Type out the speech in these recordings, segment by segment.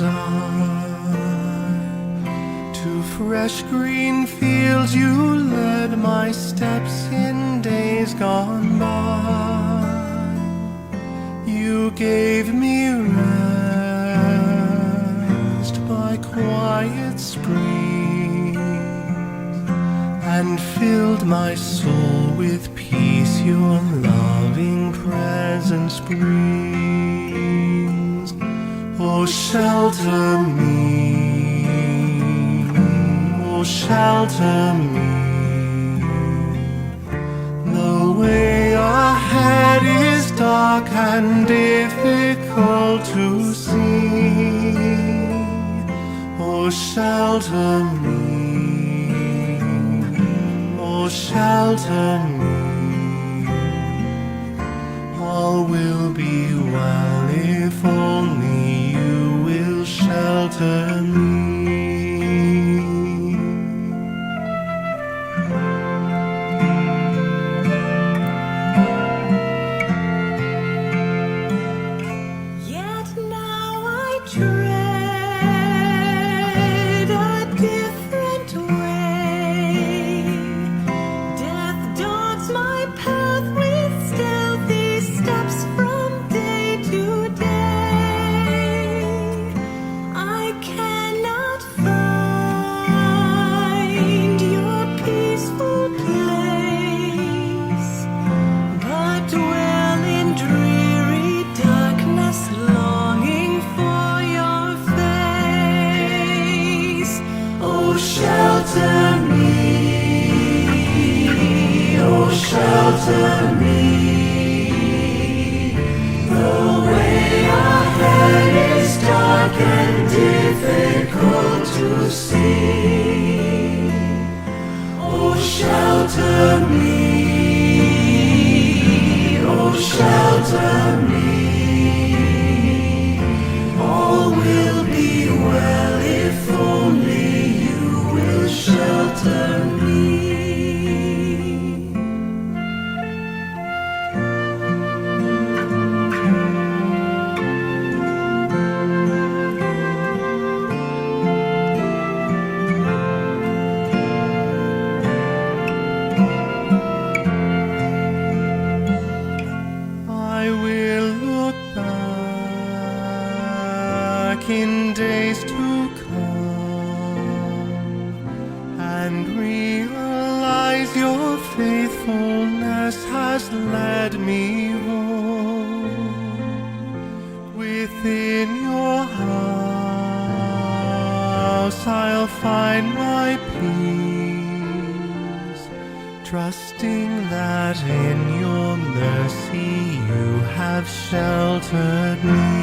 and to fresh green fields you led my steps in days gone by. You gave me rest by quiet springs and filled my soul with peace. Your loving presence brings. Oh, shelter me, oh, shelter me. The way ahead is dark and difficult to see. Oh, shelter me, oh, shelter me. All will be well if only you will shelter me. Yet now I tread a different way. Death dogs my path with stealthy steps from day to day. I cannot find your peaceful place, but dwell in dreary darkness, longing for your face. Oh, shelter me, oh, shelter me. The way ahead is dark and difficult to see. Oh, shelter me, oh, shelter me. All will be well if only you will shelter me. I will look back in days to come and realize your faithfulness has led me home. Within your house I'll find my peace, trusting that in your mercy you have sheltered me.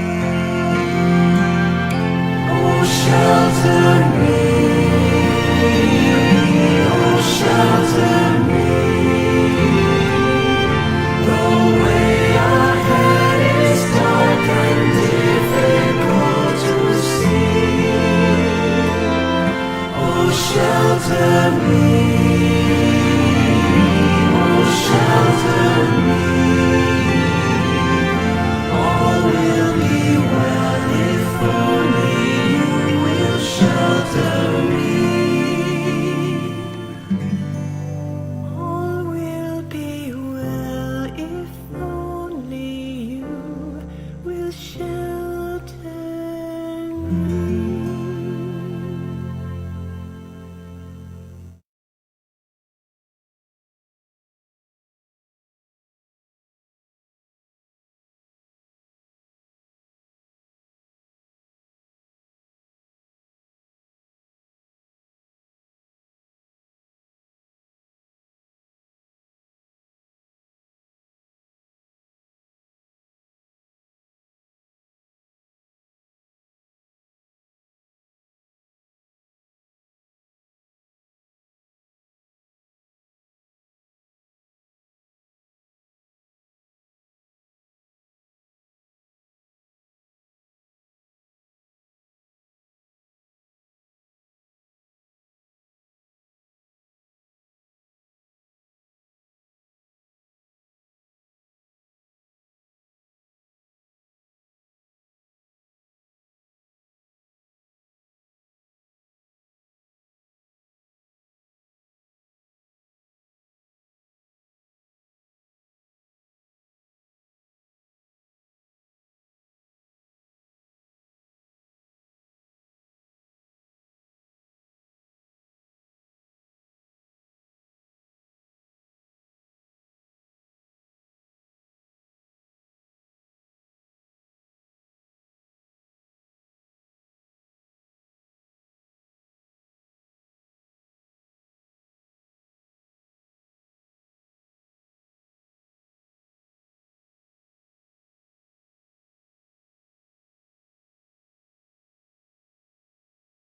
Oh, shelter me, oh, shelter me. The way ahead is dark and difficult to see. Oh, shelter me, oh, shelter me. All will be well if only you will shelter me. All will be well if only you will shelter me.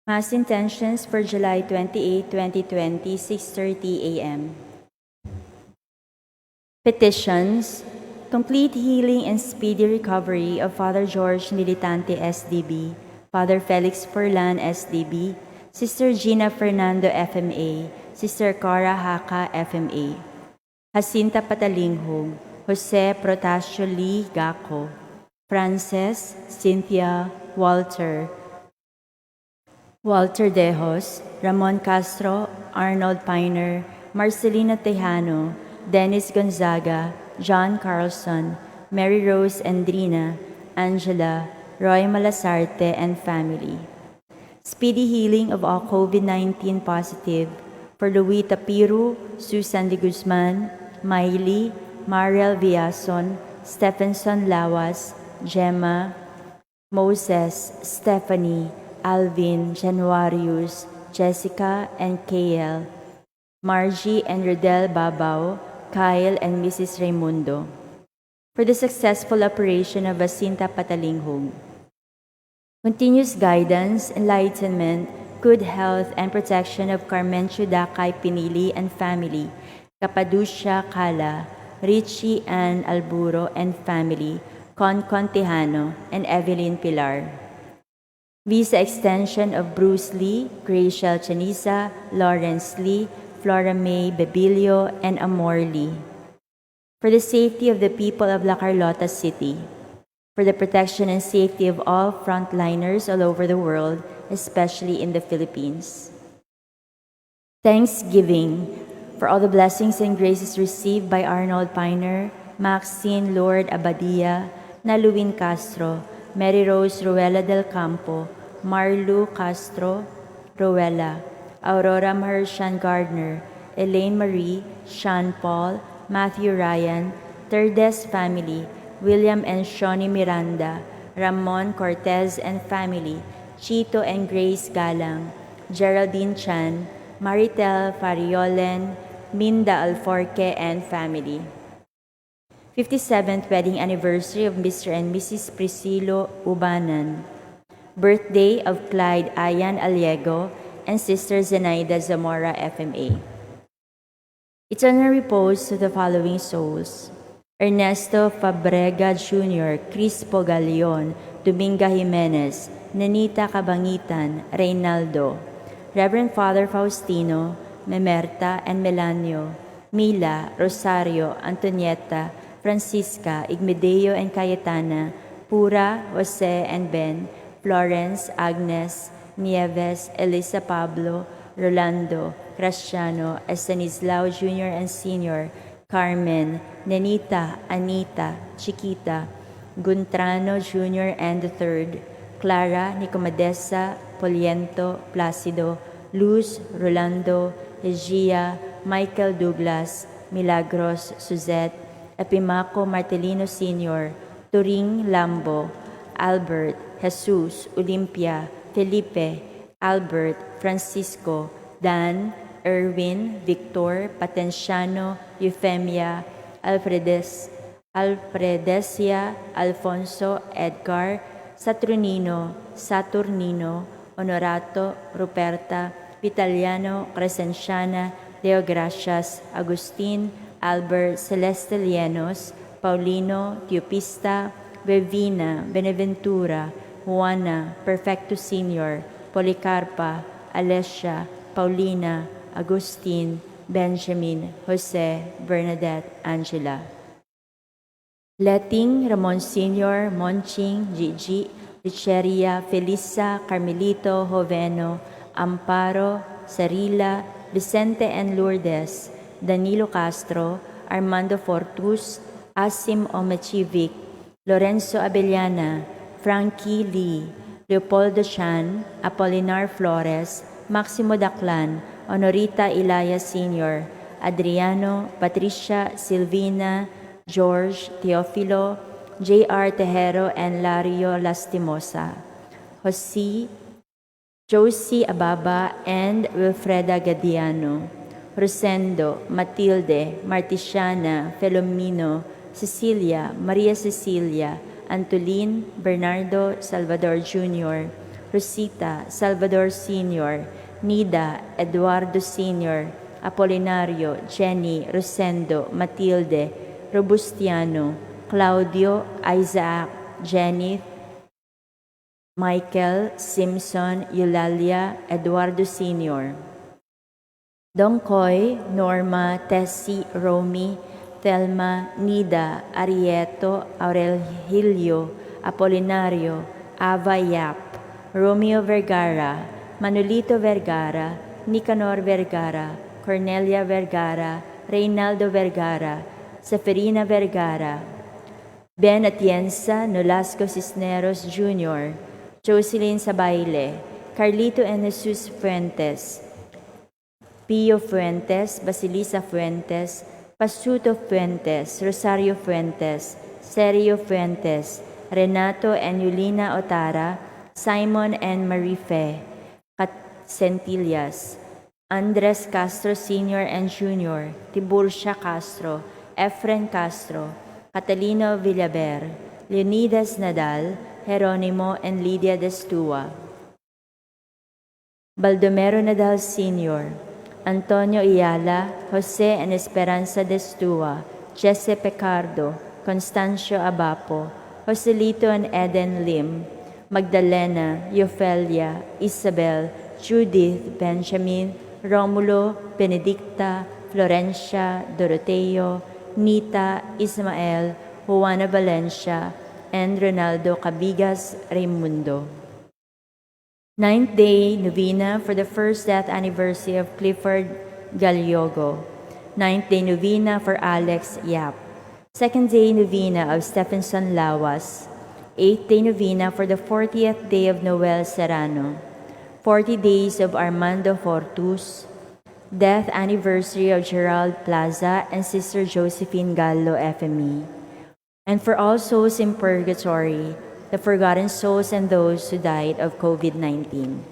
Mass intentions for July 28, 2020, 6:30 a.m. Petitions: complete healing and speedy recovery of Father George Militante, SDB, Father Felix Furlan, SDB, Sister Gina Fernando, FMA, Sister Cora Haka, FMA, Jacinta Patalinghog, Jose Protasio Lee Gaco, Frances, Cynthia, Walter Dejos, Ramon Castro, Arnold Piner, Marcelino Tejano, Dennis Gonzaga, John Carlson, Mary Rose Andrina, Angela, Roy Malasarte, and family. Speedy healing of all COVID-19 positive for Louis Tapiru, Susan de Guzman, Miley, Mariel Villason, Stephenson Lawas, Gemma, Moses, Stephanie, Alvin, Januarius, Jessica, and KL, Margie and Rodel Babao, Kyle and Mrs. Raimundo, for the successful operation of Jacinta Patalinghog. Continuous guidance, enlightenment, good health, and protection of Carmencio Dakay Pinili and family, Cappaducia Cala, Richie Ann Alburo and family, Concon Tejano, and Evelyn Pilar. Visa extension of Bruce Lee, Graciel Chanisa, Lawrence Lee, Flora May Bebilio, and Amor Lee. For the safety of the people of La Carlota City. For the protection and safety of all frontliners all over the world, especially in the Philippines. Thanksgiving for all the blessings and graces received by Arnold Piner, Maxine Lord Abadia, Naluin Castro, Mary Rose Ruela del Campo, Marlu Castro Ruela, Aurora Mahershan Gardner, Elaine Marie, Sean Paul, Matthew Ryan, Terdes family, William and Shawnee Miranda, Ramon Cortez and family, Chito and Grace Galang, Geraldine Chan, Maritel Fariolen, Minda Alforque and family. 57th wedding anniversary of Mr. and Mrs. Priscilo Ubanan. Birthday of Clyde Ayan Aliego and Sister Zenaida Zamora, FMA. Eternal repose to the following souls: Ernesto Fabrega Jr., Crispo Galeon, Dominga Jimenez, Nanita Cabangitan, Reynaldo, Reverend Father Faustino, Memerta and Melanio, Mila, Rosario, Antonieta, Francisca, Igmedeo and Cayetana, Pura, Jose and Ben, Florence, Agnes, Nieves, Elisa Pablo, Rolando, Graciano, Estanislao Jr. and Sr., Carmen, Nenita, Anita, Chiquita, Guntrano Jr. and III, Clara, Nicomadesa, Poliento, Placido, Luz, Rolando, Egia, Michael Douglas, Milagros, Suzette, Epimaco Martelino Sr., Turing Lambo, Albert, Jesus, Olympia, Felipe, Albert, Francisco, Dan, Erwin, Victor, Patenciano, Euphemia, Alfredesia, Alfonso, Edgar, Saturnino, Honorato, Ruperta, Vitaliano, Crescenciana, Leo Gracias, Agustin, Albert, Celeste Lienos, Paulino, Teopista, Bevina, Beneventura, Juana, Perfecto Sr., Policarpa, Alessia, Paulina, Agustin, Benjamin, Jose, Bernadette, Angela. Letting, Ramon Sr., Monching, Gigi, Licheria, Felisa, Carmelito, Joveno, Amparo, Sarila, Vicente and Lourdes, Danilo Castro, Armando Fortus, Asim Omechivic, Lorenzo Abellana, Frankie Lee, Leopoldo Chan, Apolinar Flores, Maximo Daclan, Honorita Ilaya Sr., Adriano, Patricia, Silvina, George, Teofilo, J.R. Tejero, and Lario Lastimosa, Josie Ababa, and Wilfreda Gadiano, Rosendo, Matilde, Martisiana, Felomino, Cecilia, Maria Cecilia, Antolin, Bernardo, Salvador Jr., Rosita, Salvador Sr., Nida, Eduardo Sr., Apolinario, Jenny, Rosendo, Matilde, Robustiano, Claudio, Isaac, Jenny, Michael, Simpson, Eulalia, Eduardo Sr., Dongkoy, Norma, Tessie, Romy, Thelma, Nida, Arieto, Aurelio, Apolinario, Ava Yap, Romeo Vergara, Manolito Vergara, Nicanor Vergara, Cornelia Vergara, Reynaldo Vergara, Seferina Vergara, Ben Atienza, Nolasco Cisneros Jr., Jocelyn Sabaile, Carlito and Jesus Fuentes, Pio Fuentes, Basilisa Fuentes, Pasuto Fuentes, Rosario Fuentes, Sergio Fuentes, Renato and Yulina Otara, Simon and Marife Centillas, Andres Castro Sr. and Jr., Tiburcia Castro, Efren Castro, Catalino Villaber, Leonidas Nadal, Jeronimo and Lydia Destua, Baldomero Nadal Sr., Antonio Ayala, Jose and Esperanza Destua, Jesse Pecardo, Constancio Abapo, Joselito and Eden Lim, Magdalena, Yofelia, Isabel, Judith, Benjamin, Romulo, Benedicta, Florencia, Doroteo, Nita, Ismael, Juana Valencia, and Ronaldo Cabigas Raimundo. 9th Day Novena for the first death anniversary of Clifford Galliogo. 9th Day Novena for Alex Yap. 2nd Day Novena of Stephenson Lawas. 8th Day Novena for the 40th Day of Noel Serrano. 40 Days of Armando Fortus. Death Anniversary of Gerald Plaza and Sister Josephine Gallo FME. And for all souls in purgatory, the forgotten souls and those who died of COVID-19.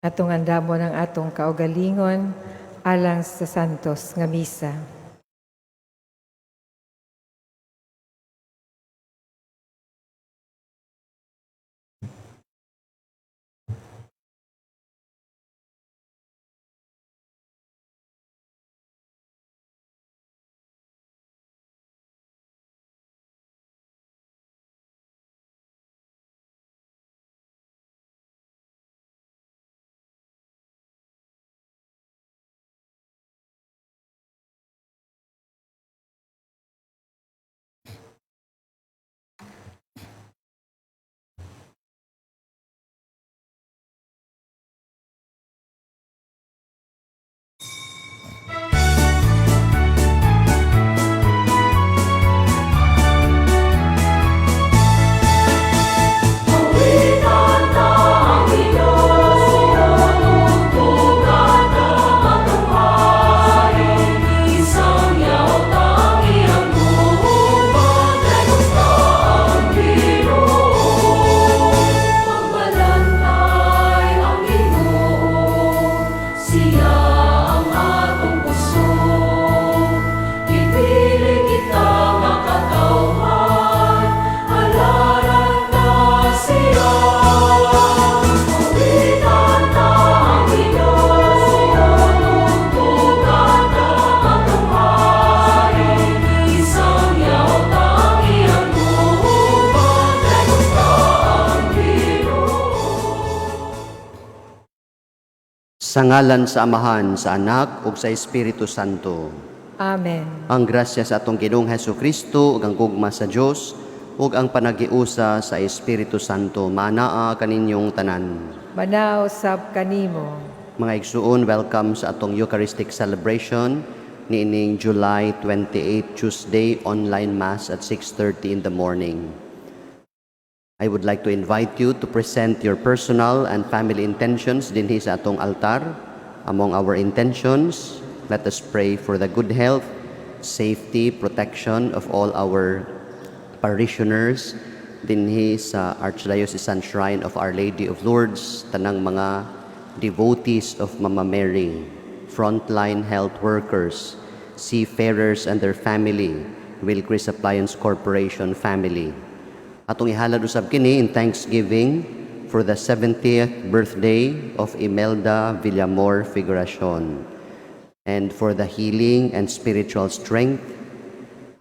Atong andamo ng atong kaugalingon alang sa santos nga misa. Sa ngalan sa Amahan, sa Anak, ug sa Espiritu Santo. Amen. Ang grasya sa atong Ginoong Hesukristo, ug ang gugma sa Dios, ug ang panagiusa sa Espiritu Santo, manaa kaninyong tanan. Manaw sab kanimo. Mga igsuon, welcome sa atong Eucharistic celebration niining July 28, Tuesday, online Mass at 6:30 in the morning. I would like to invite you to present your personal and family intentions dinhi sa atong altar. Among our intentions, let us pray for the good health, safety, protection of all our parishioners, dinhi sa Archdiocesan Shrine of Our Lady of Lourdes, tanang mga devotees of Mama Mary, frontline health workers, seafarers and their family, Wilcris Appliance Corporation family. Atong ihalad usab kini in thanksgiving for the 70th birthday of Imelda Villamor Figuracion, and for the healing and spiritual strength,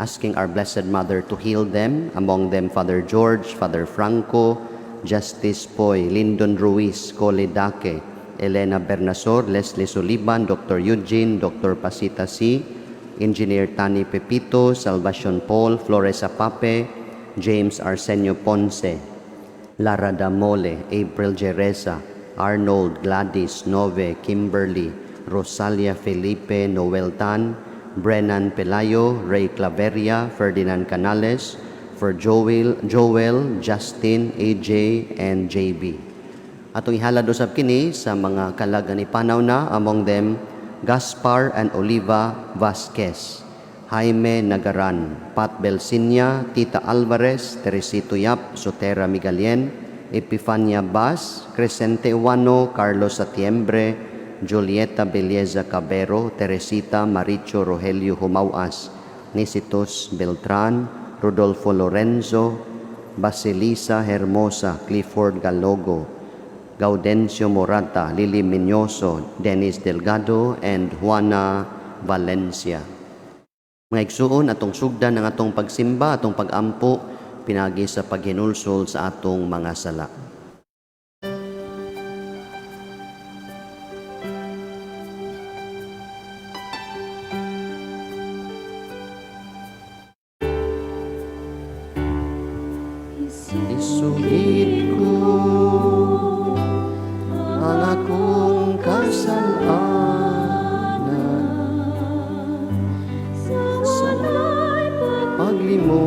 asking our Blessed Mother to heal them, among them Father George, Father Franco, Justice Poy, Lyndon Ruiz, Cole Daque, Elena Bernasor, Leslie Soliban, Dr. Eugene, Dr. Pasita C., Engineer Tani Pepito, Salvacion Paul, Flores Apape, James Arsenio Ponce, Lara Damole, April Jereza, Arnold, Gladys, Nove, Kimberly, Rosalia Felipe, Noel Tan, Brennan Pelayo, Ray Claveria, Ferdinand Canales, for Joel, Justin, AJ, and JB. Atong ihalad usab kini sa mga kalaganipanaw na, among them Gaspar and Oliva Vasquez, Jaime Nagaran, Pat Belsinya, Tita Alvarez, Teresito Yap, Sotera Migalien, Epifania Bas, Crescente Uano, Carlos Atiembre, Julieta Belleza Cabero, Teresita Maricho Rogelio Humauas, Nisitos Beltran, Rodolfo Lorenzo, Basilisa Hermosa, Clifford Galogo, Gaudencio Morata, Lili Miñoso, Dennis Delgado, and Juana Valencia. Mga igsuon, atong sugdan ng atong pagsimba, atong pagampo, pinagi sa paghinulsol sa atong mga sala. Isugid ko ang akong kasalanan sa paglimot,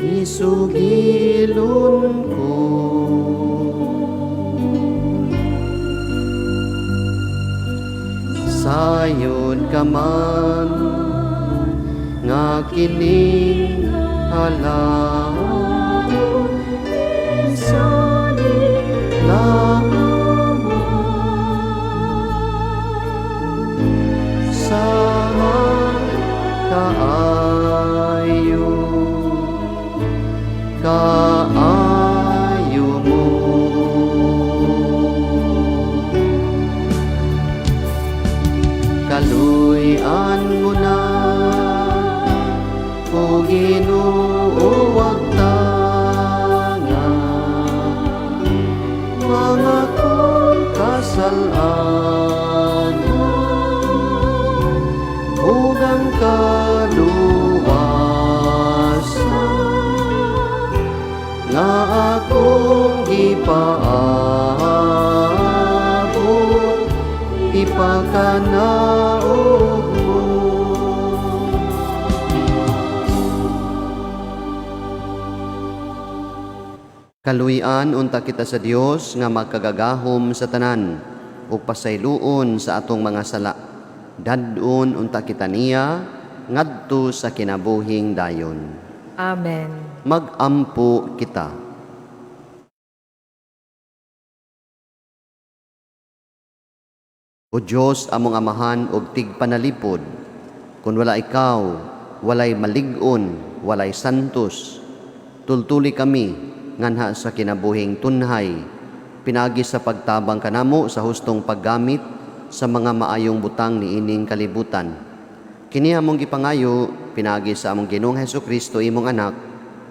isugilon ko sayod ka man nga kining alam sa kaayo mo. Kaluyan mo na o Ginoo, wag tangan mga kong kasalanan ug ang kaluwasan nga akong gipaabot, ipakanaog mo. Kaluyan unta kita sa Dios nga magkagagahom sa tanan ug pasayloon sa atong mga sala. Dadun unta kita niya ngadto sa kinabuhing dayon. Amen. Magampo kita. O Diyos among amahan og tigpanalipod, kun wala ikaw, walay malig-on, walay santos. Tultuli kami nganha sa kinabuhing tunhay, pinagi sa pagtabang kanamo sa hustong paggamit sa mga maayong butang ni ining kalibutan. Kini among gipangayo, pinagi sa among Ginoong Hesukristo imong anak,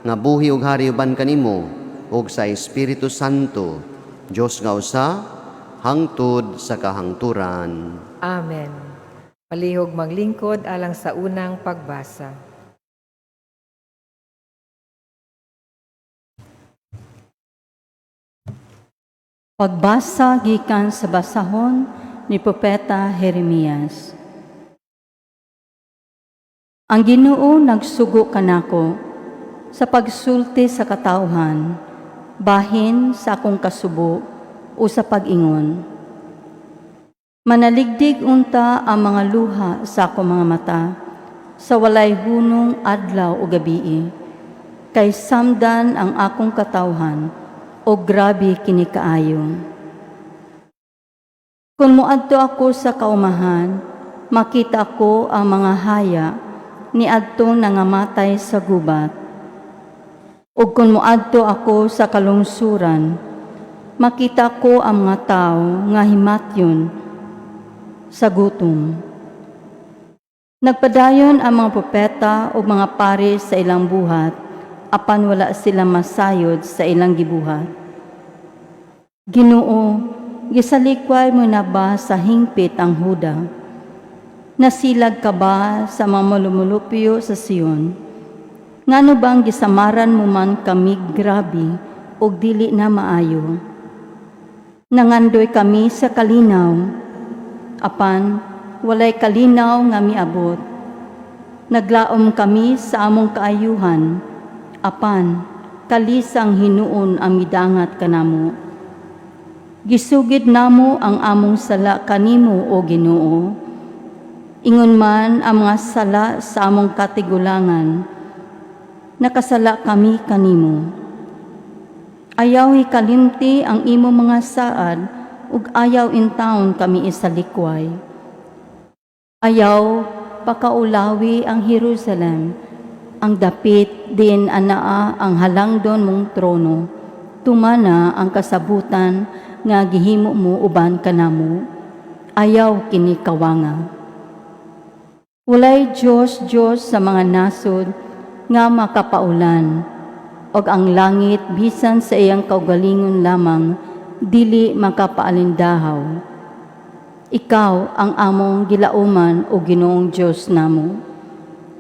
nga buhi ug hari uban kanimo, ug sa Espiritu Santo, Dios nga usa, hangtod sa kahangturan. Amen. Palihog maglingkod alang sa unang pagbasa. Pagbasa gikan sa basahon ni Propeta Jeremias. Ang Ginoo nagsugo kanako sa pagsulti sa katawhan, bahin sa akong kasubo o sa pag-ingon. Manaligdig unta ang mga luha sa akong mga mata, sa walay hunong adlaw o gabii. Kay samdan ang akong katawhan, o grabe kini kaayo. Kung moadto ako sa kaumahan, makita ko ang mga haya ni adto nangamatay sa gubat. Ug kung moadto ako sa kalungsuran, makita ko ang mga tao nga himatyon sa gutom. Nagpadayon ang mga propeta o mga pari sa ilang buhat, apan wala sila masayod sa ilang gibuhat. Ginoo, gisalikway mo na ba sa hingpit ang Huda? Nasilag ka ba sa mga malumulupyo sa Sion? Ngano bang gisamaran mo man kami grabe o dili na maayo? Nangandoy kami sa kalinaw, apan walay kalinaw nga miabot. Naglaom kami sa among kaayuhan, apan kalisang hinuon ang midangat kanamo. Gisugid namo ang among sala kanimo o Ginoo. Ingon man ang mga sala sa among katigulangan, nakasala kami kanimo. Ayaw hikalimti ang imo mga saad, ug ayaw intawon kami isalikway. Ayaw pakaulawi ang Jerusalem, ang dapit din anaa ang halangdon mong trono, tumana ang kasabutan nga gihimo mo uban kanamo, ayaw kini kawanga. Walay Diyos sa mga nasod, nga makapaulan, og ang langit bisan sa iyang kaugalingon lamang, dili makapaalindahaw. Ikaw ang among gilauman o Ginoong Diyos namo,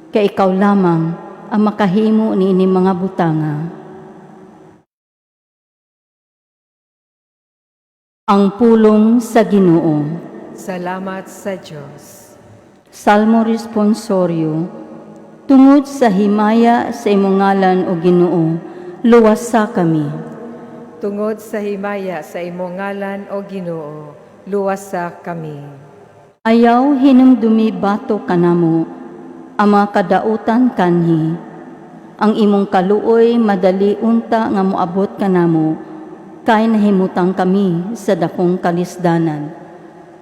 kay ikaw lamang ang makahimo niini mga butanga. Ang pulong sa Ginoo. Salamat sa Diyos. Salmo responsorio. Tungod sa himaya sa imong ngalan o Ginoo, luwasa kami. Tungod sa himaya sa imong ngalan o Ginoo, luwasa kami. Ayaw hinumdumi bato kanamo, ang mga kadautan kanhi. Ang imong kaluoy madali unta nga moabot kanamo, kay nahimutang kami sa dakong kalisdanan.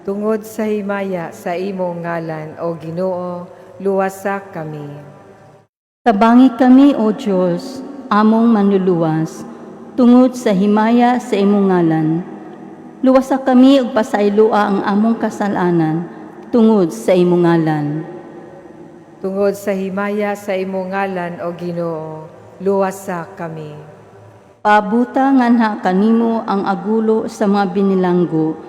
Tungod sa himaya sa imong ngalan o Ginoo, luwasa kami. Tabangi kami, O Diyos, among manluluwas, tungod sa himaya sa imong ngalan. Luwasa kami ug pasailua ang among kasalanan, tungod sa imong ngalan. Tungod sa himaya sa imong ngalan o Ginoo, luwasa kami. Paabuta nganha kanimo ang agulo sa mga binilanggo,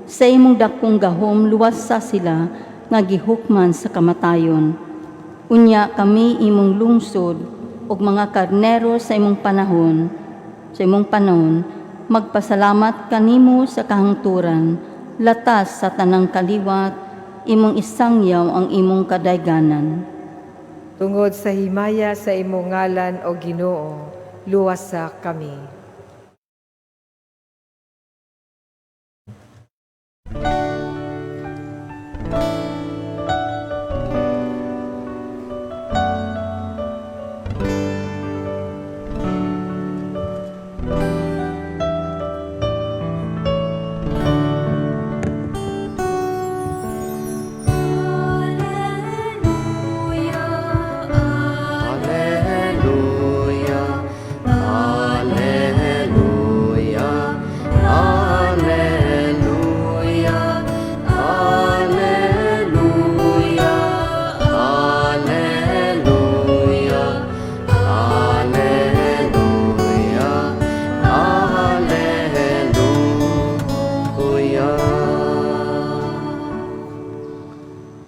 sa imong dakong gahom luwasa sila nga gihukman sa kamatayon. Unya kami imong lungsod ug mga karnero sa imong panahon, magpasalamat kanimo sa kahangturan, latas sa tanang kaliwat, imong isangyaw ang imong kadayganan. Tungod sa himaya sa imong ngalan o Ginoo, luwasa kami.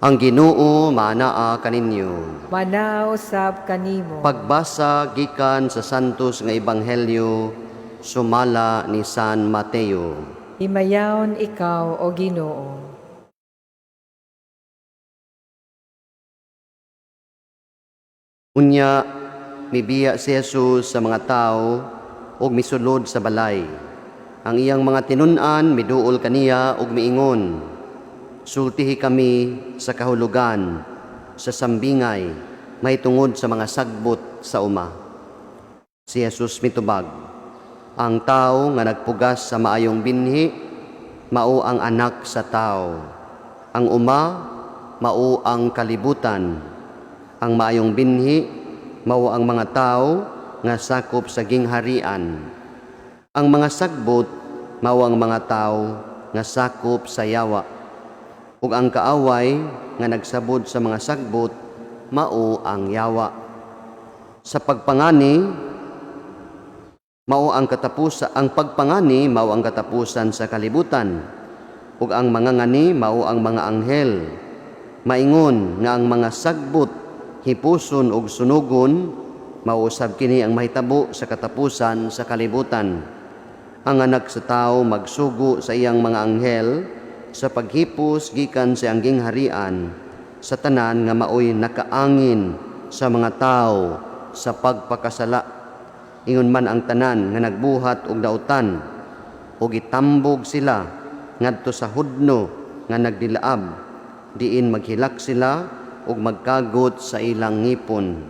Ang Ginoo manaa kaninyo. Manausab kanimo. Pagbasa gikan sa Santos nga Ebanghelyo sumala ni San Mateo. Himayaon ikaw o Ginoo. Unya mibiya si Jesus sa mga tao ug misulod sa balay. Ang iyang mga tinun-an miduol kaniya ug miingon, sultihi kami sa kahulugan, sa sambingay, may tungod sa mga sagbot sa uma. Si Jesus mitubag, ang tao nga nagpugas sa maayong binhi, mao ang anak sa tao. Ang uma, mao ang kalibutan. Ang maayong binhi, mao ang mga tao nga sakop sa gingharian. Ang mga sagbot, mao ang mga tao nga sakop sa yawa. Ug ang kaaway nga nagsabod sa mga sagbot, mao ang yawa. Sa pagpangani, mao ang pagpangani mao ang katapusan sa kalibutan. Ug ang mga ngani mao ang mga anghel. Maingon nga ang mga sagbot, hipuson ug sunugon, mao usab kini ang mahitabo sa katapusan sa kalibutan. Ang anak sa tao magsugo sa iyang mga anghel sa paghipos gikan sa iyang gingharian sa tanan nga maoy nakaangin sa mga tao sa pagpakasala. Ingon man ang tanan nga nagbuhat og dautan ug itambog sila ngadto sa hudno nga nagdilaab, diin maghilak sila ug magkagot sa ilang ngipon.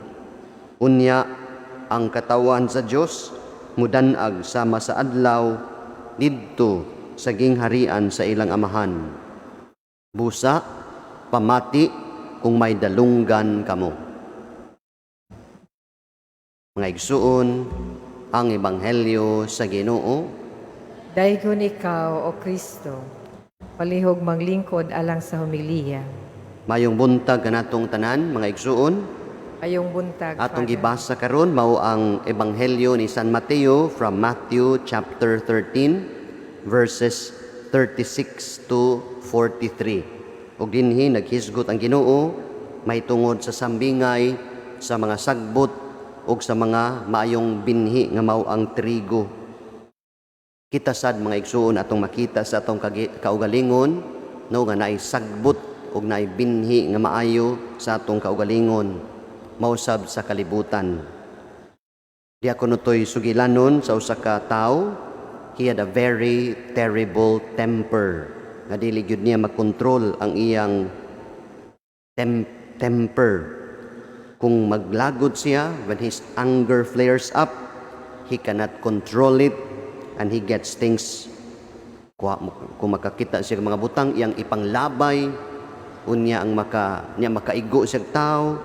Unya ang katawan sa Dios mudanag sama sa adlaw didto sa gingharian sa ilang amahan. Busa pamati kung may dalunggan kamo. Mga igsuon, ang ebanghelyo sa Ginoo. Daygon ikaw, O Kristo, palihog manglingkod alang sa homilya. Mayong buntag kanatong tanan, mga igsuon. Ayong buntag, Atong Father. gibasa karon mao ang ebanghelyo ni San Mateo from Matthew chapter 13 verses 36 to 43. Ug dinhi naghisgot ang Ginoo may tungod sa sambingay sa mga sagbot ug sa mga maayong binhi nga mao ang trigo. Kita sad mga igsuon atong makita sa atong kaugalingon no nga naay sagbot ug naay binhi nga maayo sa atong kaugalingon mausab sa kalibutan. Di ako nutoy sugilanon sa usa ka tawo, he had a very terrible temper. Nga dili gyud niya makontrol ang iyang temper. Kung maglagod siya, when his anger flares up, he cannot control it and he gets things. Kung makakita siya ng mga butang, iyang ipanglabay, unya ang makaigo siya tao,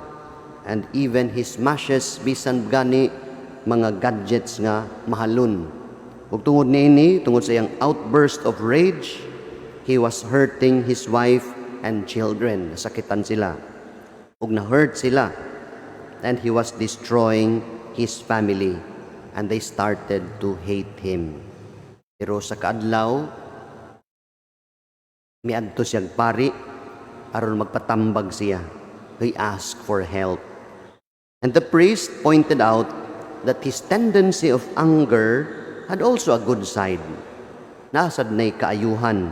and even he smashes bisan gani mga gadgets nga mahalon. Ug tungod niini, tungod sa iyang outburst of rage, he was hurting his wife and children. Nasakitan sila. Ug na-hurt sila. And he was destroying his family. And they started to hate him. Pero sa kaadlaw, miadto siyang pari, aron magpatambag siya. He asked for help. And the priest pointed out that his tendency of anger had also a good side. Nasad na'y kaayuhan.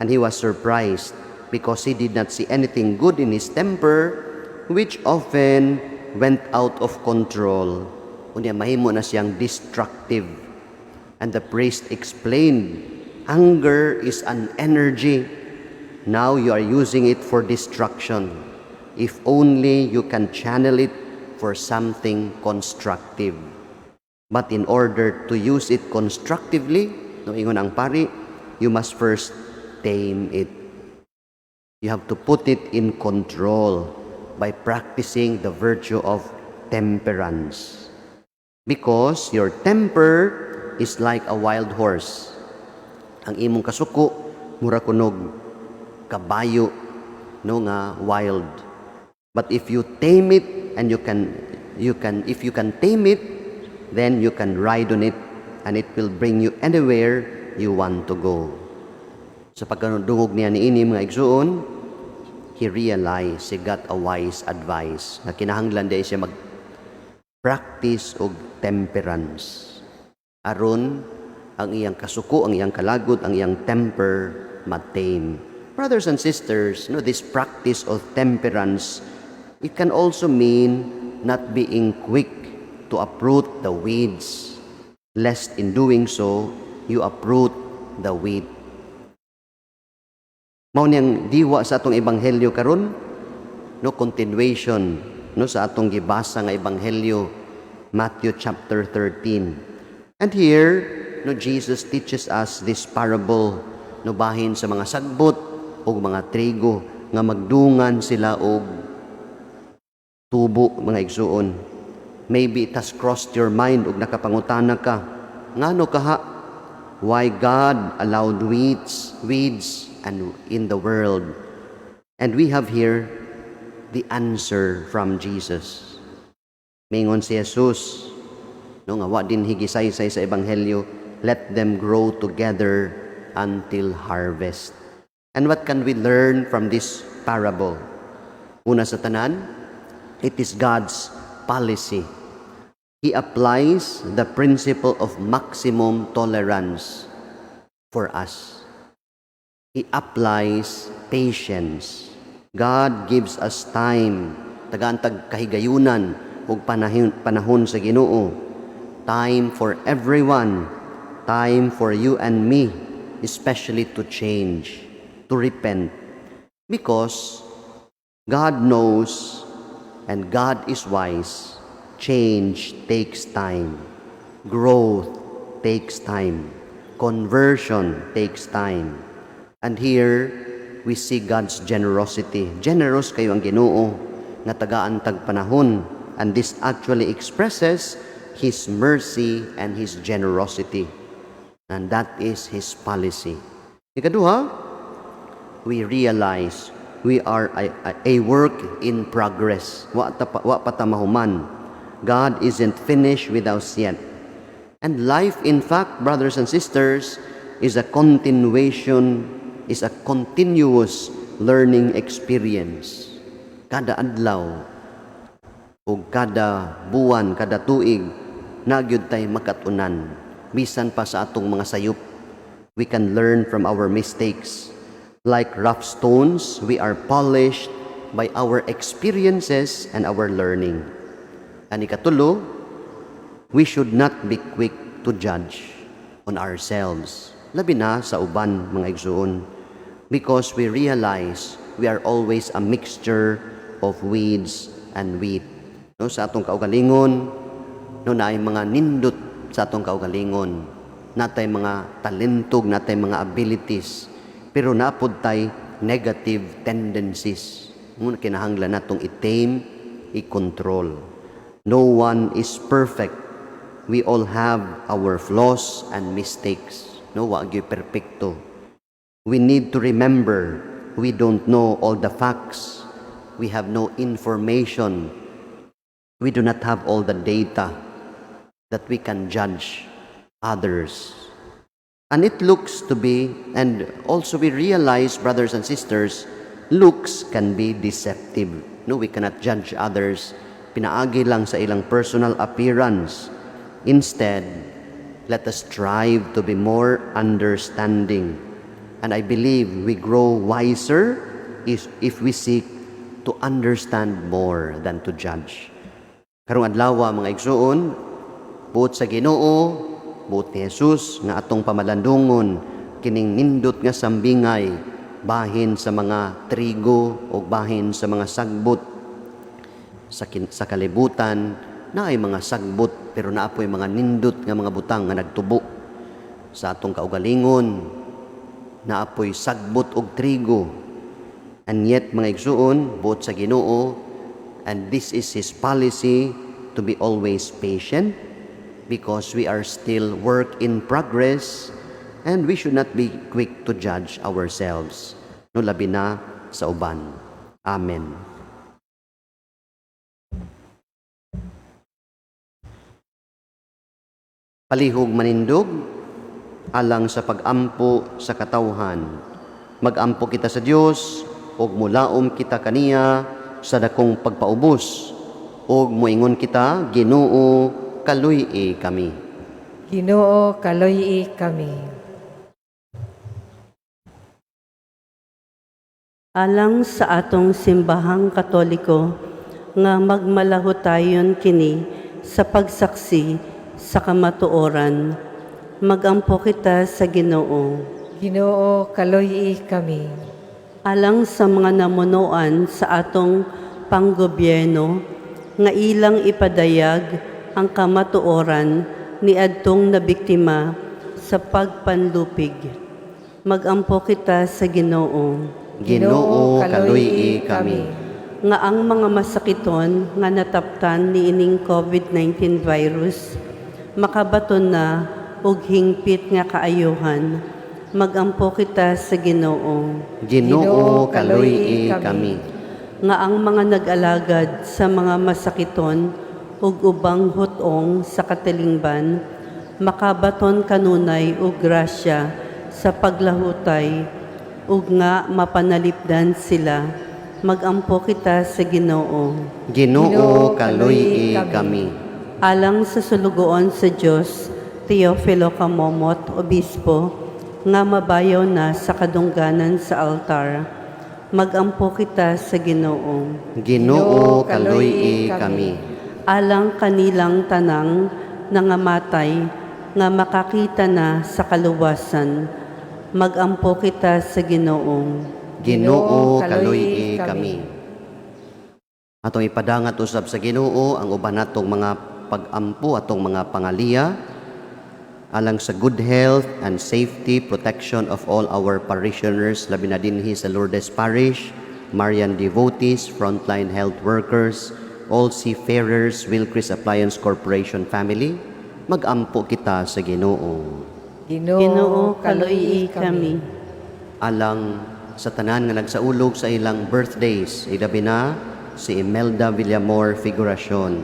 And he was surprised because he did not see anything good in his temper, which often went out of control. Unya mahimo na siyang destructive. And the priest explained, anger is an energy. Now you are using it for destruction. If only you can channel it for something constructive. But in order to use it constructively, no ingon ang pari, you must first tame it. You have to put it in control by practicing the virtue of temperance. Because your temper is like a wild horse. Ang imong kasuko, mura kunog kabayo, no nga wild. But if you tame it and if you can tame it, then you can ride on it and it will bring you anywhere you want to go. Sa pagkanudungog niya niini mga igsuon, he realized, he got a wise advice na kinahanglan day siya mag-practice og temperance. Aron ang iyang kasuko, ang iyang kalagot, ang iyang temper matame. Brothers and sisters, this practice of temperance, it can also mean not being quick to uproot the weeds, lest in doing so, you uproot the wheat. Mao niyang diwa sa atong ebanghelyo karon, no continuation no sa atong gibasa nga ebanghelyo, Matthew chapter 13. And here no Jesus teaches us this parable no bahin sa mga sagbot o mga trigo nga magdungan sila og tubo, mga igsuon. Maybe it has crossed your mind ug nakapangutana ka, ngano kaha why God allowed weeds and in the world. And we have here the answer from Jesus. Mingon si Jesus, no nga wa din higisaysay sa ebanghelyo, let them grow together until harvest. And what can we learn from this parable? Una sa tanan, it is God's policy. He applies the principle of maximum tolerance for us. He applies patience. God gives us time, tagantag kahigayunan ug panahon sa Ginoo. Time for everyone, time for you and me, especially to change, to repent. Because God knows and God is wise. Change takes time. Growth takes time. Conversion takes time. And here, we see God's generosity. Generous kayo ang Ginoo nga tagaantag panahon. And this actually expresses His mercy and His generosity. And that is His policy. Ikaduha, we realize we are a work in progress. Wa patamahuman. God isn't finished with us yet. And life, in fact, brothers and sisters, is a continuous learning experience. Kada adlaw, o kada buwan, kada tuig, nagyud tay makatunan. Bisan pa sa atong mga sayop, we can learn from our mistakes. Like rough stones, we are polished by our experiences and our learning. And ikatulo, we should not be quick to judge on ourselves. Labi na sa uban, mga igsuon. Because we realize we are always a mixture of weeds and wheat. No, sa atong kaugalingon, no, naay mga nindot sa atong kaugalingon. Natay mga talentog, natay mga abilities. Pero napod tay negative tendencies. Ngun kinahanglan natong i-tame, i-control. No one is perfect. We all have our flaws and mistakes. No, wa gyud perpekto. We need to remember we don't know all the facts. We have no information. We do not have all the data that we can judge others. And it looks to be, and also we realize, brothers and sisters, looks can be deceptive. No, we cannot judge others pinaagi lang sa ilang personal appearance. Instead, let us strive to be more understanding. And I believe we grow wiser if we seek to understand more than to judge. Karong adlaw, mga igsuon, buot sa Ginoo, buot ni Jesus nga atong pamalandungon kining nindot nga sambingay bahin sa mga trigo o bahin sa mga sagbot sa kalibutan na ay mga sagbot pero naapoy mga nindot nga mga butang nga nagtubo sa atong kaugalingon, naapoy sagbot og trigo. And yet, mga igsuon, buot sa Ginoo, and this is His policy to be always patient because we are still work in progress and we should not be quick to judge ourselves. No, labi na sa uban. Amen. Palihog manindog, alang sa pag-ampo sa katawhan. Mag-ampo kita sa Dios, ug mulaom kita kaniya sa dakong pagpaubos, ug moingon kita, Ginoo, kaluy-i kami. Ginoo, kaluy-i kami. Alang sa atong simbahang Katoliko, nga magmalaho tayon kini sa pagsaksi sa kamatuoran, magampo kita sa Ginoo. Ginoo, kaluy-i kami. Alang sa mga namunuan sa atong panggobyerno nga ilang ipadayag ang kamatuoran ni adtong nabiktima sa pagpanlupig. Magampo kita sa Ginoo Ginoo, kaluy kami. nga ang mga masakiton nga nataptan ni ining COVID-19 virus makabaton na og hingpit nga kaayuhan. Magampo kita sa Ginoo Ginoo, kaluy kami. nga ang mga nag-alagad sa mga masakiton ug ubang hutong sa katilingban makabaton kanunay og grasya sa paglahutay ug nga mapanalipdan sila. Magampo kita sa Ginoo Ginoo, kaluy kami. alang sa sulugoon sa Dios Teofilo Camomot, Obispo, nga mabayaw na sa kadungganan sa altar. Magampo kita sa Ginoo Ginoo, kaluy kami. alang kanilang tanang nangamatay nga makakita na sa kaluwasan. Magampo kita sa Ginoo Ginoo, kaluy kami. Atong ipadangat usab sa Ginoo ang uban natong mga pag-ampo atong mga pangaliya alang sa good health and safety protection of all our parishioners labi na dinhi sa Lourdes Parish, Marian devotees, frontline health workers, all seafarers, Wilcris Appliance Corporation family. Mag-ampo kita sa Ginoo. Ginoo kaluy kami Alang sa tanan nga nagsaulog sa ilang birthdays, ilabi na si Imelda Villamor Figuracion.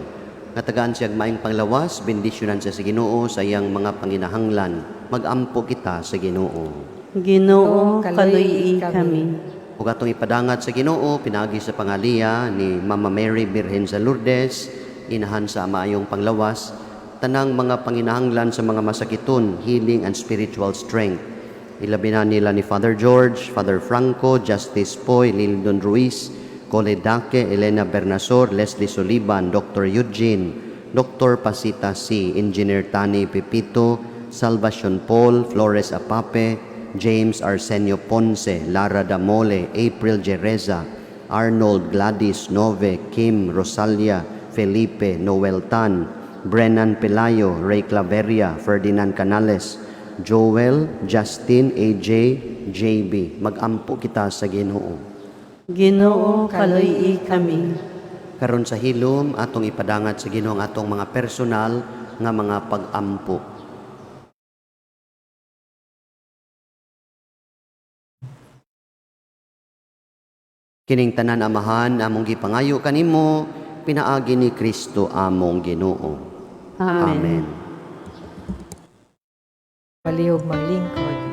Katagaan siyang maing panglawas, bendisyonan siya sa Ginoo sa iyang mga panginahanglan. Mag-ampo kita sa Ginoo. Ginoo kaluy kami Ug atong ipadangat sa Ginoo pinagi sa pangaliya ni Mama Mary Birhen sa Lourdes, inahan sa maayong panglawas, tanang mga panginahanglan sa mga masakiton, healing and spiritual strength. Ilabi na nila ni Father George, Father Franco, Justice Poy, Lildon Ruiz, Cole Daque, Elena Bernasor, Leslie Soliban, Dr. Eugene, Dr. Pasita C., Engineer Tani Pepito, Salvacion Paul, Flores Apape, James Arsenio Ponce, Lara Damole, April Jereza, Arnold, Gladys, Nove, Kim, Rosalia, Felipe, Noel Tan, Brennan Pelayo, Ray Claveria, Ferdinand Canales, Joel, Justin, AJ, JB. Mag-ampo kita sa Ginoo. Ginoo kaluy kami Karon sa hilom, atong ipadangat sa Ginoo ang atong mga personal nga mga pag-ampo. Kining tanan amahan, among gipangayo kanimo, pinaagi ni Kristo among Ginoo. Amen. Palihog maglingkod.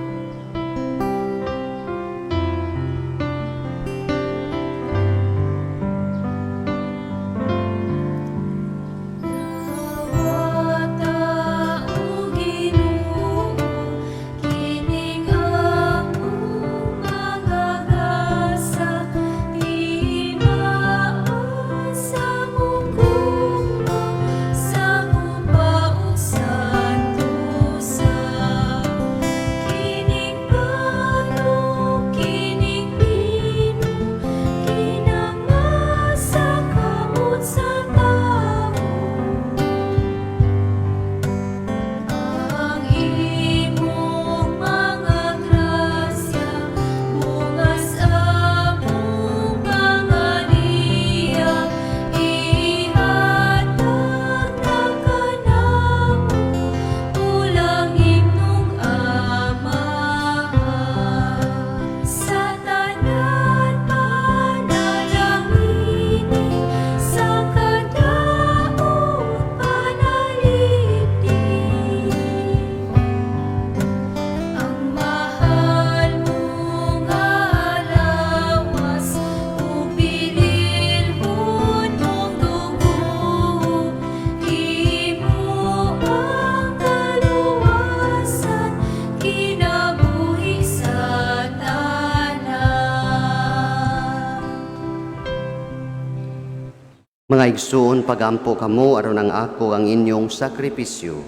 Mga igsoon, pagampo kamo aron ang ako ang inyong sakripisyo.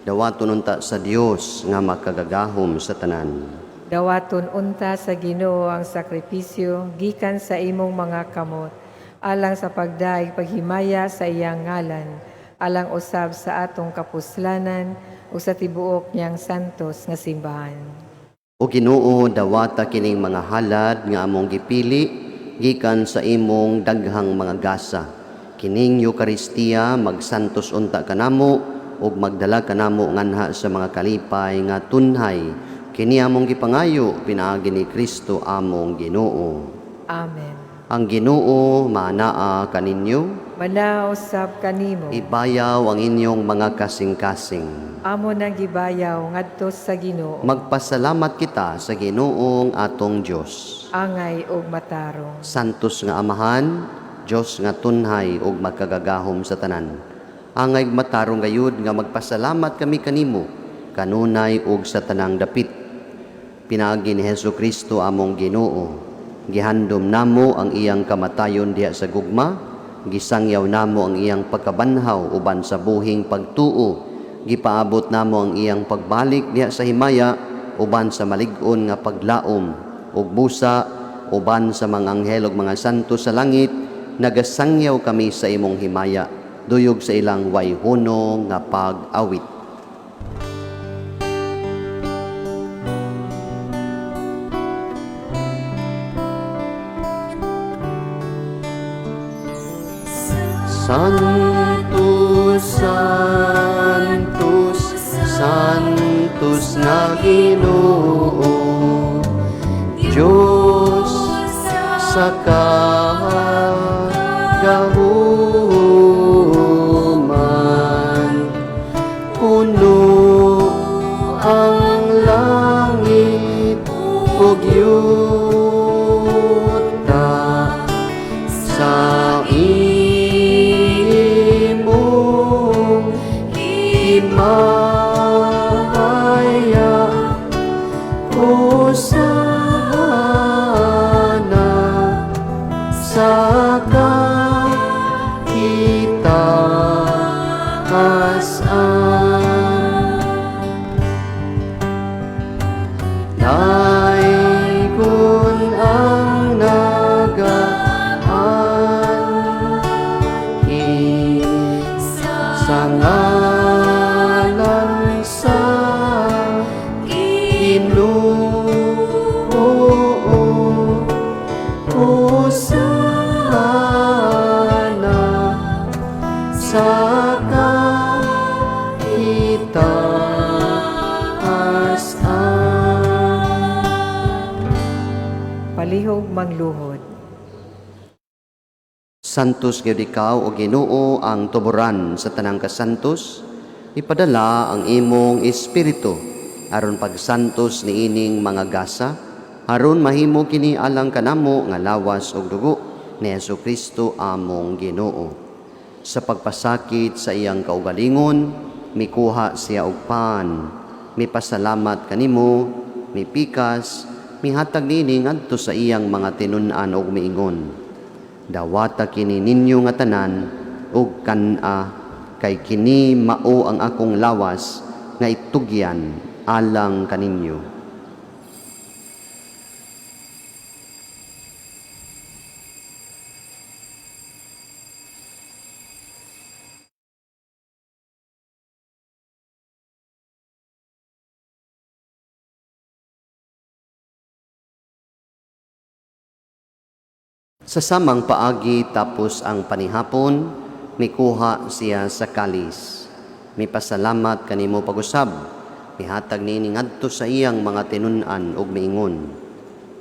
Dawaton unta sa Dios nga makagagahom sa tanan. Dawaton unta sa Ginoo ang sakripisyo gikan sa imong mga kamot alang sa pagdaig paghimaya sa iyang ngalan, alang usab sa atong kapuslanan o sa tibuok niyang santos nga simbahan. O Ginoo, dawata kining mga halad nga among gipili gikan sa imong daghang mga gasa. Kining Eucharistia magsantos unta kanamo ug magdala kanamo nganha sa mga kalipay nga tunhay. Kini among gipangayo pinaagi ni Kristo among Ginoo. Amen. Ang Ginoo manaa kaninyo, Manausab kanimo, ibayaw ang inyong mga kasing-kasing. amo nang gibayaw ngadto sa Ginoo, Magpasalamat kita sa Ginoong atong Dios. angay ug matarong. Santos nga Amahan, Dios nga tunhay ug magkagagahom sa tanan. Angay matarong gayud nga magpasalamat kami kanimo, kanunay ug sa tanang dapit. Pinaagi ni Hesukristo among Ginoo. Gihandom namo ang iyang kamatayon diha sa gugma, gisangyaw namo ang iyang pagkabanhaw uban sa buhing pagtuo, gipaabot namo ang iyang pagbalik diha sa himaya uban sa malig-on nga paglaom ug busa uban sa mga anghel ug mga santo sa langit. Nagasangyaw kami sa imong himaya, duyog sa ilang wayhono nga pag-awit. Santos, Santos, Santos na Ginoo, Diyos sa kagahuman, puno ang langit ug yuta sa himaya, hosana sa kaitaasan. Daikon ang nagaan sa ngalan sa Ginoo, hosana sa kaitaasan. Palihog mangluhod. Santos gyud ikaw o Ginoo ang tuburan sa tanang kasantos, ipadala ang imong espiritu aron pagsantos niining mga gasa, aron mahimo kini alang kanamo nga lawas ug dugo ni Hesukristo among Ginoo. Sa pagpasakit sa iyang kaugalingon, mikuha siya og pan, mipasalamat kanimo, mipikas, mihatag nini ngadto sa iyang mga tinun-an ug miingon. Dawata kini ninyo nga tanan ug kan-a, kay kini mao ang akong lawas nga itugyan alang kaninyo. Sa samang paagi tapos ang panihapon, mikuha siya sa kalis. Mipasalamat kanimo pag-usab, mihatag nini ngadto sa iyang mga tinun-an ug miingon.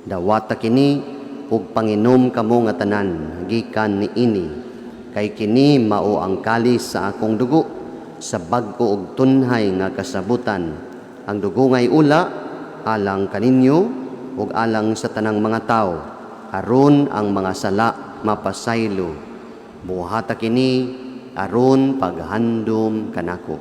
Dawata kini ug panginom kamo nga tanan gikan niini, kay kini mao ang kalis sa akong dugo, sa bag-o ug tunhay nga kasabutan. Ang dugo ngay ula alang kaninyo ug alang sa tanang mga tawo, aron ang mga sala mapasaylo. Buhata kini aron paghandom kanako.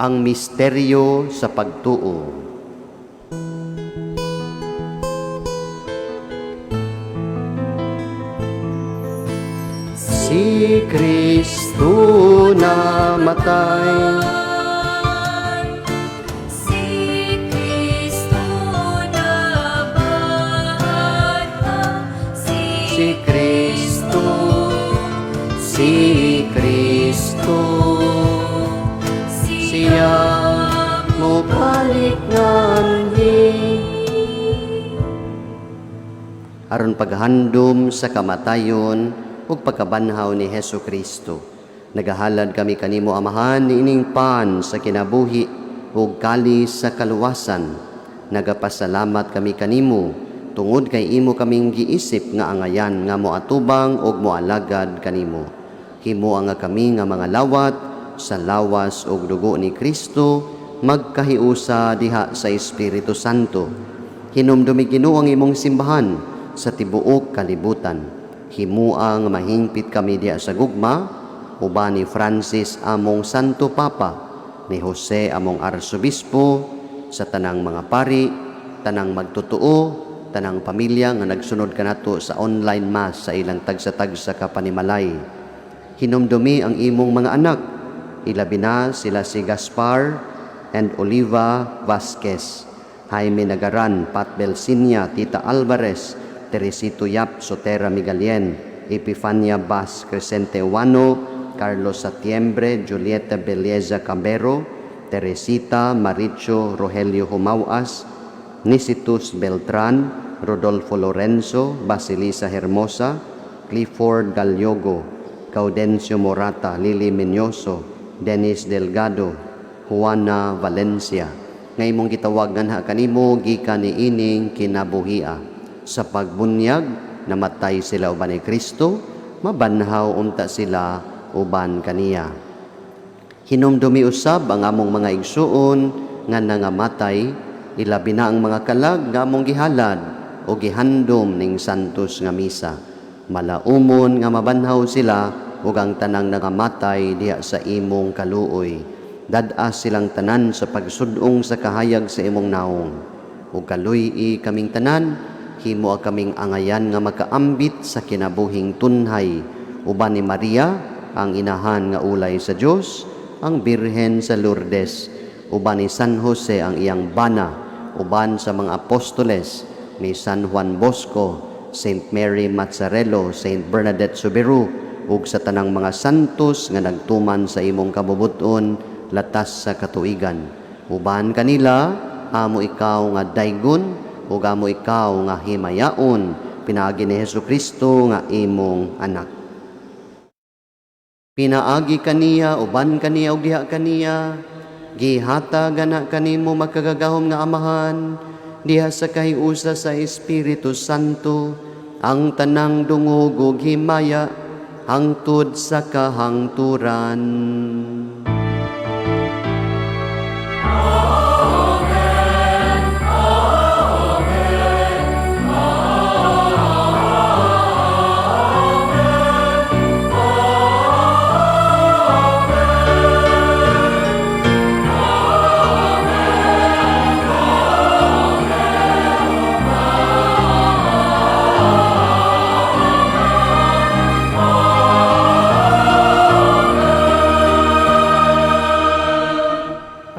Ang misteryo sa pagtuo. si Kristo namatay. Si Kristo nabata, Si Kristo, si Kristo, siya mo balik nganhi. Aron paghandom sa kamatayon ug pagkabanhaw ni Hesu Kristo, nagahalad kami kanimo Amahan niining pan sa kinabuhi ug kalis sa kaluwasan. Nagapasalamat kami kanimo tungod kay imo kaming giisip nga angayan nga moatubang ug moalagad kanimo. Himuang nga kami nga mga lawat sa lawas ug dugo ni Kristo magkahiusa diha sa Espiritu Santo. Hinumdumi Ginoo ang imong simbahan sa tibuok kalibutan. Himuang mahingpit kami diha sa gugma, uban ni Francis among Santo Papa, ni Jose among Arsobispo, sa tanang mga pari, tanang magtutuo, tanang pamilya nga nagsunod kanato sa online mass sa ilang tagsa-tagsa ka panimalay. Hinumdumi ang imong mga anak, ilabi na sila si Gaspar and Oliva Vasquez, Jaime Nagaran, Pat Belsinia, Tita Alvarez, Teresito Yap, Sotera Migalien, Epifania Bas Crescente Wano, Carlos Satiembre, Julieta Belleza Cambero, Teresita Maricho Rogelio Humauas, Nisitus Beltran, Rodolfo Lorenzo, Basilisa Hermosa, Clifford Galyogo, Gaudencio Morata, Lili Menyoso, Dennis Delgado, Juana Valencia. Ngay mong gitawagan ha kanimo gikan ni ining kinabuhia. Sa pagbunyag, namatay sila uban ni Kristo, mabanhaw unta sila uban kaniya. Hinumdumi usab ang among mga igsuon nga nangamatay, ilabi na ang mga kalag nga among gihalad o gihandom ning santos nga misa. Malaumon nga mabanhaw sila ug ang tanang nangamatay diha sa imong kaluoy. Dadas silang tanan sa pagsudong sa kahayag sa imong naong. Ug kaluy-i kaming tanan, himo kaming angayan nga makaambit sa kinabuhing tunhay. Uban ni Maria, ang inahan nga ulay sa Dios, ang Birhen sa Lourdes, uban ni San Jose ang iyang bana, uban sa mga apostoles ni San Juan Bosco, Saint Mary Mazzarello, Saint Bernadette Soberu, ug sa tanang mga santos nga nagtuman sa imong kabubuton latas sa katuigan. Uban kanila, amo ikaw nga daygon, ug amo ikaw nga himayaon, pinaagi ni Hesu Kristo nga imong anak. Pinaagi kaniya, uban kaniya, ug diha kaniya, gihatag na kanimo makagagahom nga Amahan, diha sa kahiusa sa Espiritu Santo, ang tanang dungog ug himaya, hangtod sa kahangturan.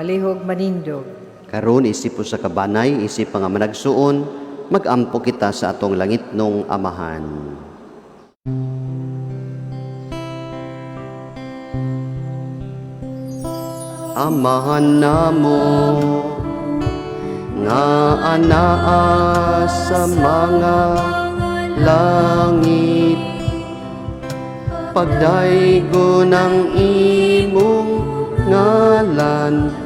Palihog manindog. Karon isip po sa kabanay, isip nga managsuon, magampo kita sa atong langitnong Amahan. Amahan namo nga anaa sa mga langit, pagdaygo ng imong ngalan,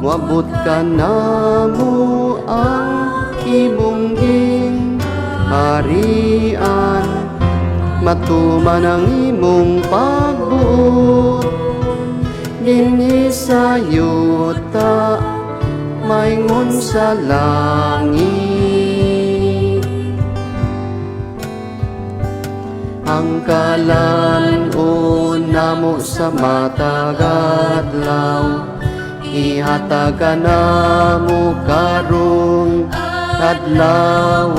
moabot ka namo ang imong harian, matuman ang imong pagbuot, ginisayuta maingon sa langit. Ang kalan-on namo sa matag adlaw, ihatag ka namo karong adlaw,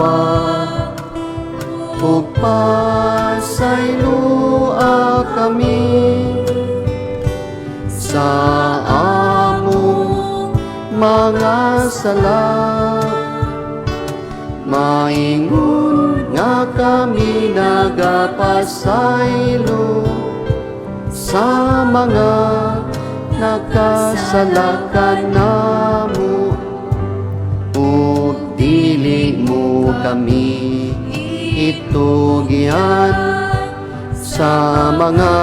ug pasaylo kami sa among mga sala. Maingon nga kami nagapasaylo sa mga nakasalakan namo. Ug dili mo kami itugyan sa mga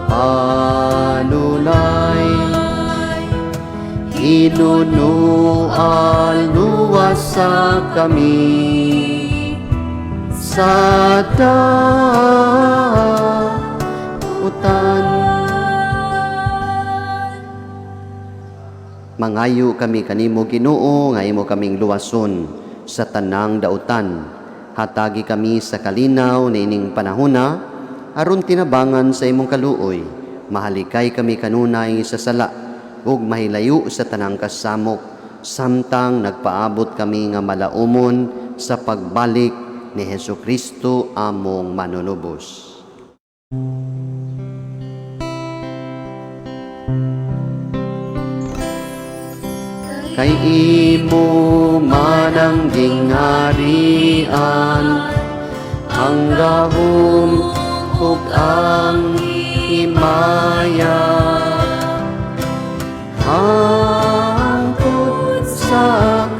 panulay. Inunuan luwas sa kami sa dautan. Mangayo kami kanimo Ginoo nga imo kaming luwason sa tanang dautan. Hatagi kami sa kalinaw niining panahona aron tinabangan sa imong kaluoy. Mahalikay kami kanunay sa sala ug mahilayo sa tanang kasamok samtang nagpaabot kami nga malaumon sa pagbalik ni Hesukristo among manunubos. Kay imo manang gingharian ang gahom ug ang himaya. Hangtod sa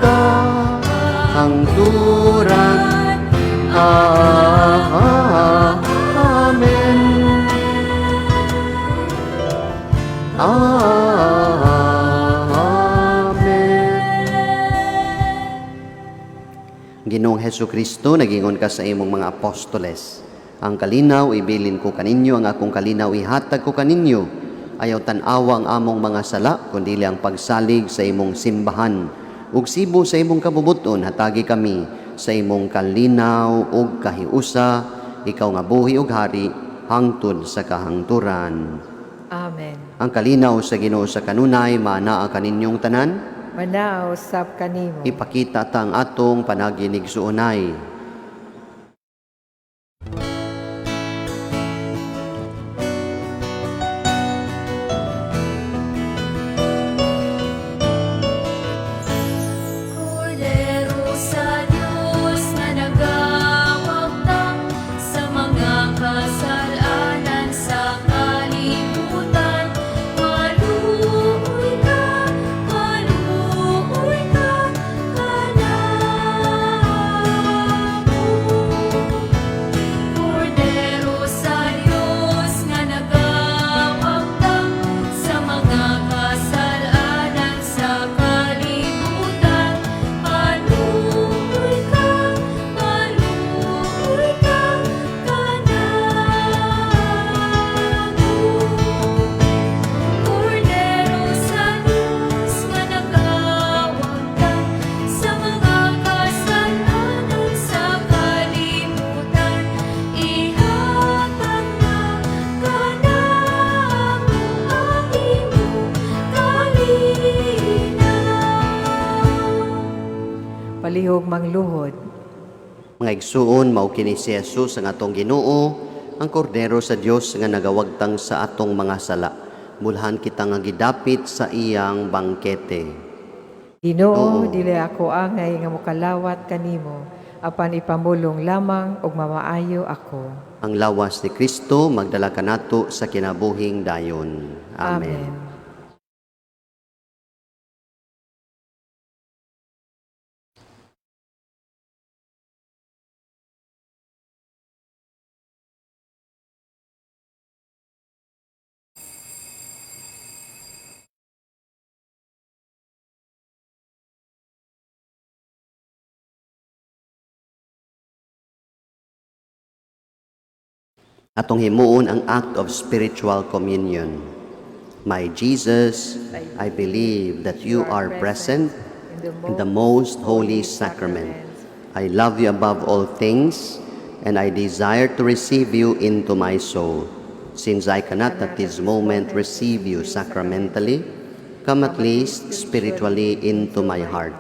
kahangturan. Amen. Ginoong Hesukristo, nagingon ka sa imong mga apostoles. Ang kalinaw ibilin ko kaninyo, ang akong kalinaw ihatag ko kaninyo. Ayaw tan-awa ang among mga sala, kundi ang pagsalig sa imong simbahan. Ug sibo sa imong kabubuton, hatagi kami sa imong kalinaw ug kahiusa, ikaw nga buhi ug hari, hangtod sa kahangturan. Amen. Ang kalinaw sa Ginoo sa kanunay, maanaa kaninyong tanan. Manao sab kanimo. Ipakita ta ang atong panaginigsuonay. Kordero sa Diyos na nagawagtang sa mga kasalanan sa kalibutan. Maluoy ka kanamo. Kordero sa Diyos na nagawagtang sa mga kasalanan sa kalibutan. Maluoy ka kanamo. Kordero sa Diyos nga nagawagtang sa mga kasalanan sa kalibutan, ihatag na kanamo ang imong kalinaw. Palihog mangluhod. Mga igsuon, mao kini si Jesus ang atong Ginoo, ang kordero sa Dios nga nagawagtang sa atong mga sala. Bulhan kita nga gidapit sa iyang bangkete. Ginoo, Oo. dili ako angay nga mokalawat kanimo, apan ipamulong lamang og mamaayo ako. Ang lawas ni Kristo magdala kanato sa kinabuhing dayon. Amen. Atong himuon ang act of spiritual communion. My Jesus, I believe that you are present in the most holy sacrament. I love you above all things, and I desire to receive you into my soul. Since I cannot at this moment receive you sacramentally, come at least spiritually into my heart.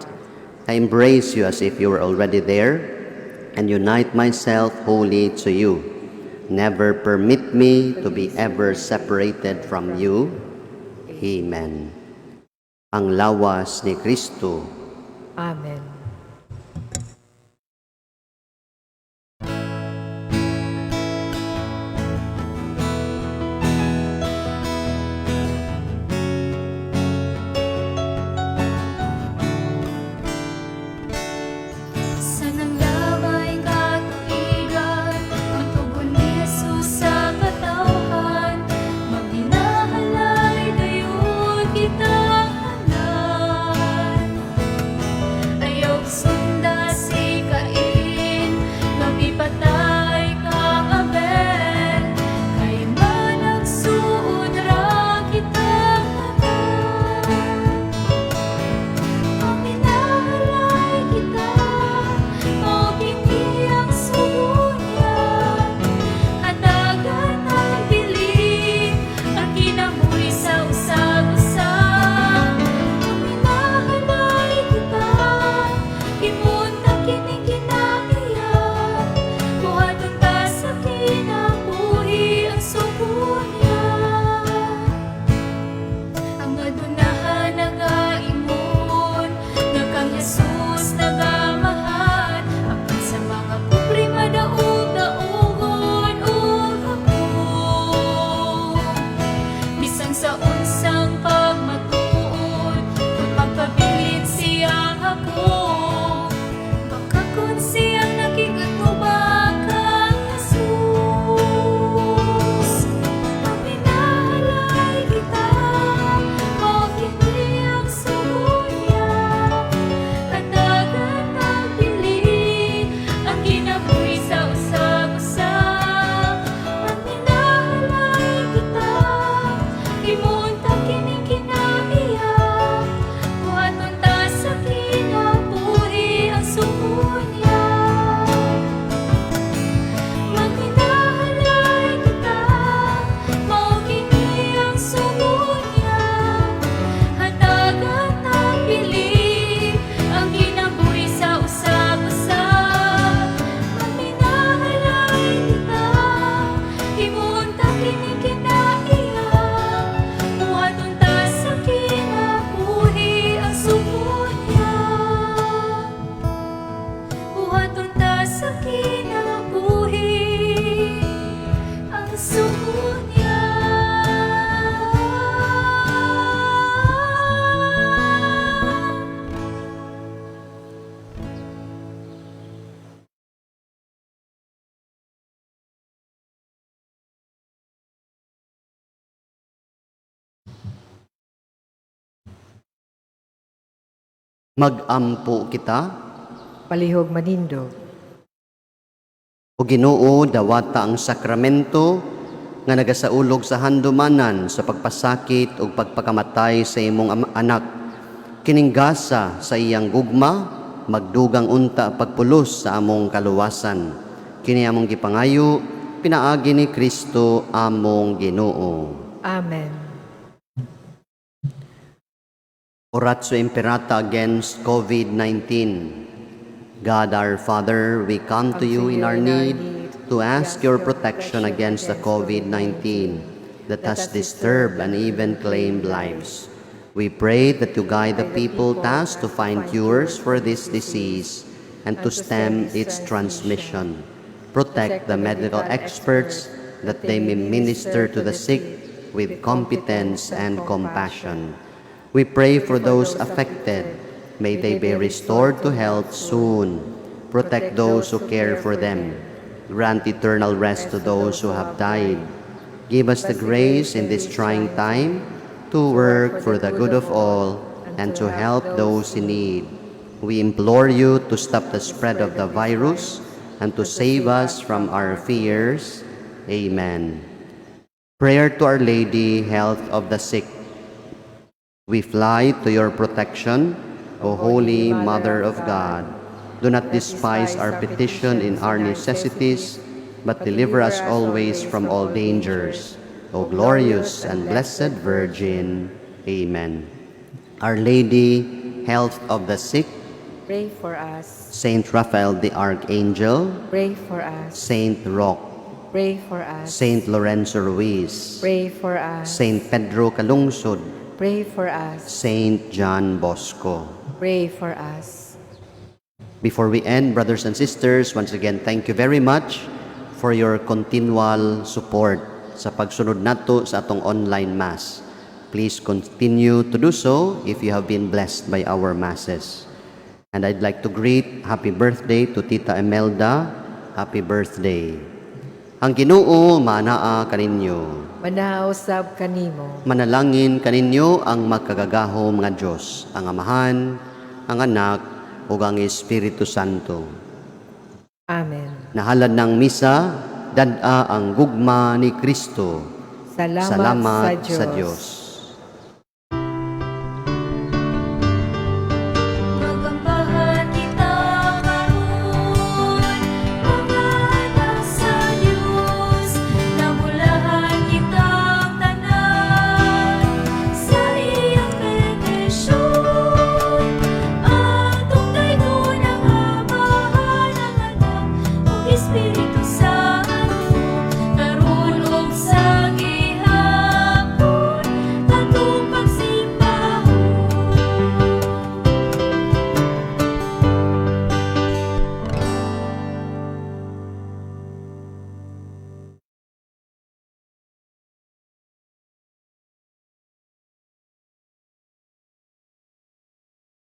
I embrace you as if you were already there, and unite myself wholly to you. Never permit me to be ever separated from you. Amen. Ang lawas ni Kristo. Amen. Sa nangyamay katuigan, matugon ni Jesus sa katawhan, maghinahalay dayon kita hanan. Ayaw sunda si Cain, mapipatay kang Abel, kay managsuod ra kita hanan. Paminahalay kita, o kini ang suya, hatagan ang bili, ang kinabuhi sa usag-usag. Paminahalay kita, imunta kini kinaiyak, buhaton ta sa kinabuhi ang suya. Ang adunahan nagaingon, nga kang Jesus nagamahan, apan sa mga pobre madaog-daogon ug hapon. Bisan sa unsang pagmatuod, kung magpabilin siyang ako, baka kung siyang nakikatubang kang Jesus. Paminahalay kita, o kini ang suya, hatagan ang bili, ang kinabuhi sa usag-usag. Paminahalay kita, imunta kini kinaiyak, buhaton ta sa kinabuhi ang suya. Maghinahalay kita, mao kini ang suya, hatagan ang bili, ang kinabuhi sa usag-usag. Maghinahalay kita, imunta kini kinaiyak, buhaton ta sa kinabuhi ang suya. Buhaton ta sa kinabuhi ang suya. Mag-ampo kita, Palihog manindog. o Ginoo dawata ang sakramento nga nagasaulog sa handumanan sa pagpasakit o pagpakamatay sa imong anak. Kininggasa sa iyang gugma, magdugang unta pagpulos sa among kaluwasan. Kini among gipangayo, pinaagi ni Kristo among Ginoo. Amen. Oratio Imperata against COVID-19. God our Father, we come to you in our need to ask your protection against the COVID-19 that has disturbed and even claimed lives. We pray that you guide the people tasked to find cures for this disease and to stem its transmission. Protect the medical experts that they may minister to the sick with competence and compassion. We pray for those affected. May they be restored to health soon. Protect those who care for them. Grant eternal rest to those who have died. Give us the grace in this trying time to work for the good of all and to help those in need. We implore you to stop the spread of the virus and to save us from our fears. Amen. Prayer to Our Lady, Health of the Sick. We fly to your protection, O Holy Mother of God. Do not despise our petition in our necessities, but deliver us always from all dangers. O glorious and blessed Virgin. Amen. Our Lady, Health of the Sick, Pray for us. Saint Raphael the Archangel, Pray for us. Saint Roch, Pray for us. Saint Lorenzo Ruiz, Pray for us. Saint Pedro Calungsod, Pray for us. Saint John Bosco. Pray for us. Before we end, brothers and sisters, once again, thank you very much for your continual support sa pagsunod nato sa atong online Mass. Please continue to do so if you have been blessed by our Masses. And I'd like to greet happy birthday to Tita Imelda. Happy birthday. Ang Ginoo manaa kaninyo. Manausab kanimo. Manalangin kaninyo ang magkagagahom nga Dios, ang Amahan, ang Anak, ug ang Espiritu Santo. Amen. Nahalad ng misa, dad-a ang gugma ni Kristo. Salamat, Salamat sa Diyos. Diyos.